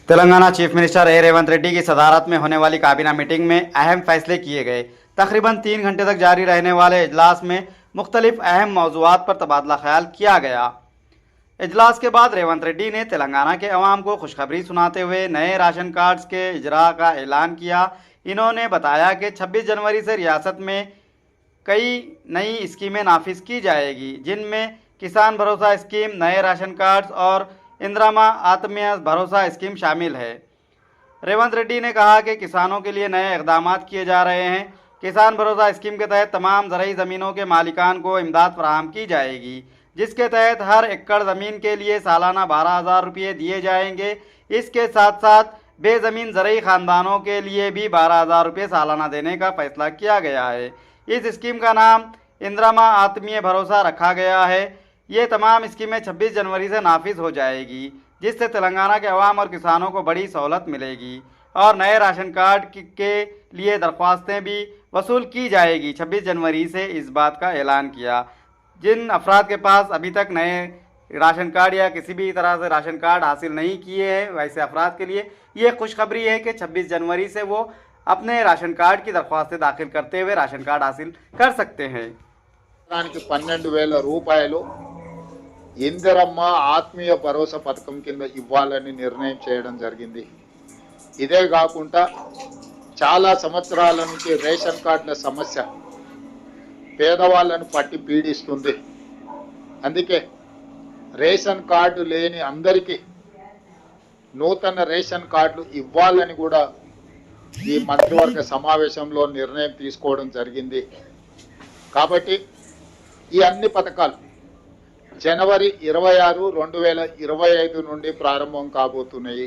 Telangana chief minister Revanth Reddy की सदारत में होने वाली काबीना मीटिंग में अहम फैसले किए गए। तकरीबन 3 घंटे तक जारी रहने वाले इजलास में मुख्तलिफ अहम मौज़ूआत पर तबादला ख्याल किया गया। इजलास के बाद रेवंत रेड्डी ने तेलंगाना के अवाम को खुशखबरी सुनाते हुए नए राशन कार्ड्स के इजरा का ऐलान किया। इन्होंने बताया कि 26 जनवरी से रियासत में कई नई स्कीमें नाफिज की जाएगी, जिनमें किसान भरोसा स्कीम, नए राशन कार्ड्स और इंदिरा आत्मीय भरोसा स्कीम शामिल है। रेवंत रेड्डी ने कहा कि किसानों के लिए नए इकदाम किए जा रहे हैं। किसान भरोसा स्कीम के तहत तमाम ज़रई ज़मीनों के मालिकान को इमदाद फराहम की जाएगी, जिसके तहत हर एकड़ ज़मीन के लिए सालाना 12,000 रुपये दिए जाएंगे। इसके साथ साथ बेज़मीन ज़रई ख़ानदानों के लिए भी 12,000 रुपये सालाना देने का फैसला किया गया है। इस स्कीम का नाम इंदिरा आत्मीय भरोसा रखा गया है। ये तमाम स्कीमें 26 जनवरी से नाफिज हो जाएगी, जिससे तेलंगाना के अवाम और किसानों को बड़ी सहूलत मिलेगी और नए राशन कार्ड के लिए दरख्वास्तें भी वसूल की जाएगी। 26 जनवरी से इस बात का ऐलान किया। जिन अफराद के पास अभी तक नए राशन कार्ड या किसी भी तरह से राशन कार्ड हासिल नहीं किए हैं, वैसे अफराद के लिए ये खुशखबरी है कि 26 जनवरी से वो अपने राशन कार्ड की दरख्वास्तें दाखिल करते हुए राशन कार्ड हासिल कर सकते हैं। 12,000 రూపాయలు ఇందిరమ్మ ఆత్మీయ భరోసా పథకం కింద ఇవ్వాలని నిర్ణయం చేయడం జరిగింది. ఇదే కాకుండా చాలా సంవత్సరాల నుంచి రేషన్ కార్డుల సమస్య పేదవాళ్ళను పట్టి పీడిస్తుంది. అందుకే రేషన్ కార్డు లేని అందరికీ నూతన రేషన్ కార్డులు ఇవ్వాలని కూడా ఈ మంత్రివర్గ సమావేశంలో నిర్ణయం తీసుకోవడం జరిగింది. కాబట్టి ఈ అన్ని పథకాలు జనవరి 26, 2025 నుండి ప్రారంభం కాబోతున్నాయి.